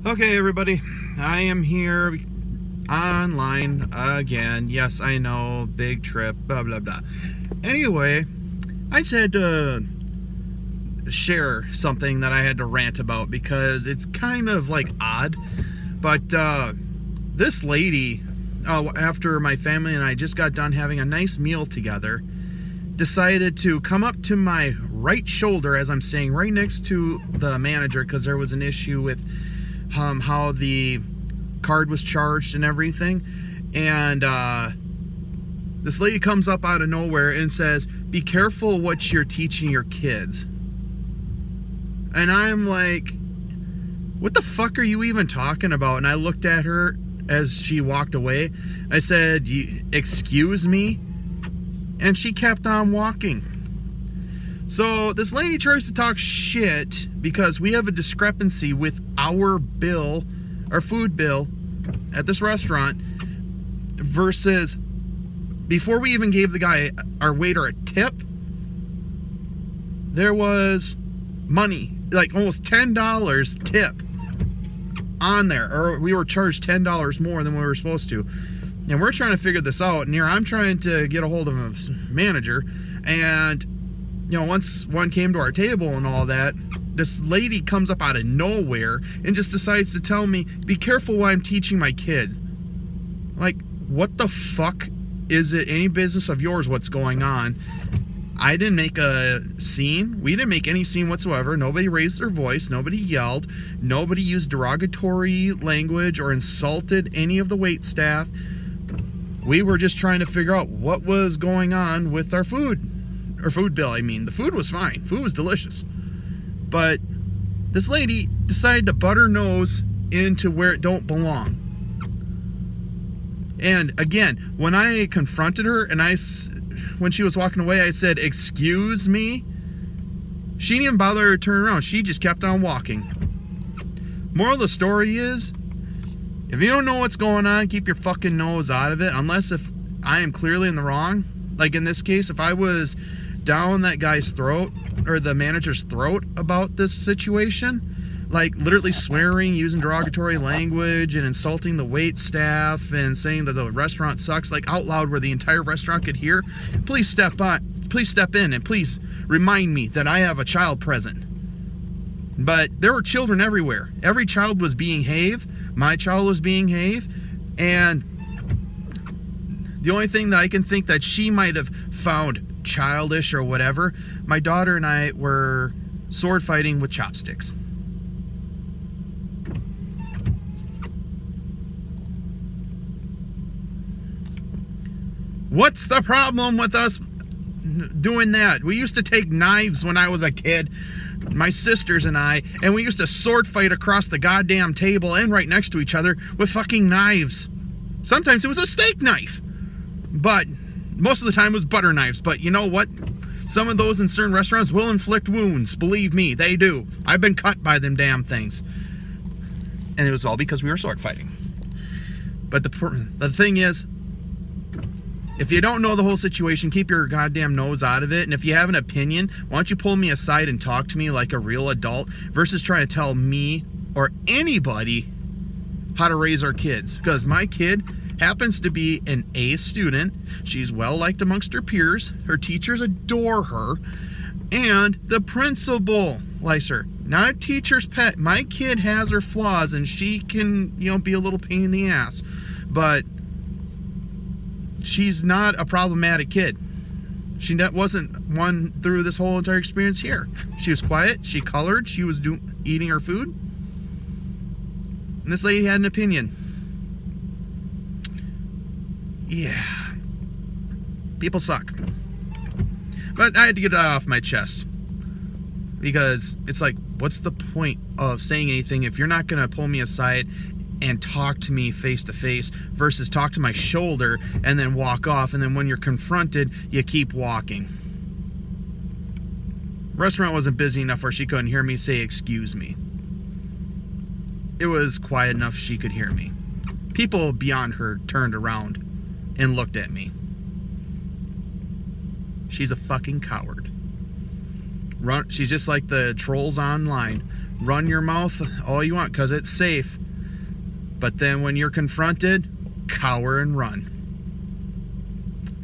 Okay, everybody, I am here online again. Yes, I know, big trip, blah, blah, blah. Anyway, I just had to share something that I had to rant about because it's kind of like odd. But this lady, after my family and I just got done having a nice meal together, decided to come up to my right shoulder as I'm staying right next to the manager because there was an issue with how the card was charged and everything. And this lady comes up out of nowhere and says, "Be careful what you're teaching your kids." And I'm like, what the fuck are you even talking about? And I looked at her as she walked away. I said, "Excuse me?" And she kept on walking. So this lady tries to talk shit because we have a discrepancy with our bill, our food bill at this restaurant, versus before we even gave the guy, our waiter, a tip, there was money, like almost $10 tip on there, or we were charged $10 more than we were supposed to. And we're trying to figure this out, and here I'm trying to get a hold of a manager, and once one came to our table and all that, this lady comes up out of nowhere and just decides to tell me, "Be careful what I'm teaching my kid." Like, what the fuck? Is it any business of yours what's going on? I didn't make a scene. We didn't make any scene whatsoever. Nobody raised their voice. Nobody yelled. Nobody used derogatory language or insulted any of the wait staff. We were just trying to figure out what was going on with our food. Or food bill, I mean. The food was fine. Food was delicious. But this lady decided to butt her nose into where it don't belong. And again, when I confronted her and when she was walking away, I said, "Excuse me?" She didn't even bother to turn around. She just kept on walking. Moral of the story is, if you don't know what's going on, keep your fucking nose out of it. Unless if I am clearly in the wrong. Like in this case, if I was down that guy's throat, or the manager's throat, about this situation, like literally swearing, using derogatory language, and insulting the wait staff, and saying that the restaurant sucks, like out loud where the entire restaurant could hear, please step in and please remind me that I have a child present. But there were children everywhere. Every child was being behaved. My child was being behaved. And the only thing that I can think that she might have found childish or whatever, my daughter and I were sword fighting with chopsticks. What's the problem with us doing that? We used to take knives when I was a kid, my sisters and I, and we used to sword fight across the goddamn table and right next to each other with fucking knives. Sometimes it was a steak knife, but most of the time it was butter knives. But you know what? Some of those in certain restaurants will inflict wounds. Believe me, they do. I've been cut by them damn things. And it was all because we were sword fighting. But the thing is, if you don't know the whole situation, keep your goddamn nose out of it. And if you have an opinion, why don't you pull me aside and talk to me like a real adult versus trying to tell me or anybody how to raise our kids. Because my kid happens to be an A student. She's well liked amongst her peers. Her teachers adore her. And the principal likes her. Not a teacher's pet. My kid has her flaws and she can, be a little pain in the ass. But she's not a problematic kid. She wasn't one through this whole entire experience here. She was quiet. She colored. She was eating her food. And this lady had an opinion. Yeah. People suck. But I had to get that off my chest. Because it's like, what's the point of saying anything if you're not going to pull me aside and talk to me face to face versus talk to my shoulder and then walk off, and then when you're confronted, you keep walking. Restaurant wasn't busy enough where she couldn't hear me say "excuse me." It was quiet enough she could hear me. People beyond her turned around and looked at me. She's a fucking coward. She's just like the trolls online. run your mouth all you want because it's safe. But then when you're confronted, cower and run.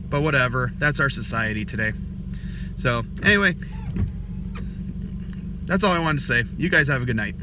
But whatever, that's our society today. So anyway, that's all I wanted to say. You guys have a good night.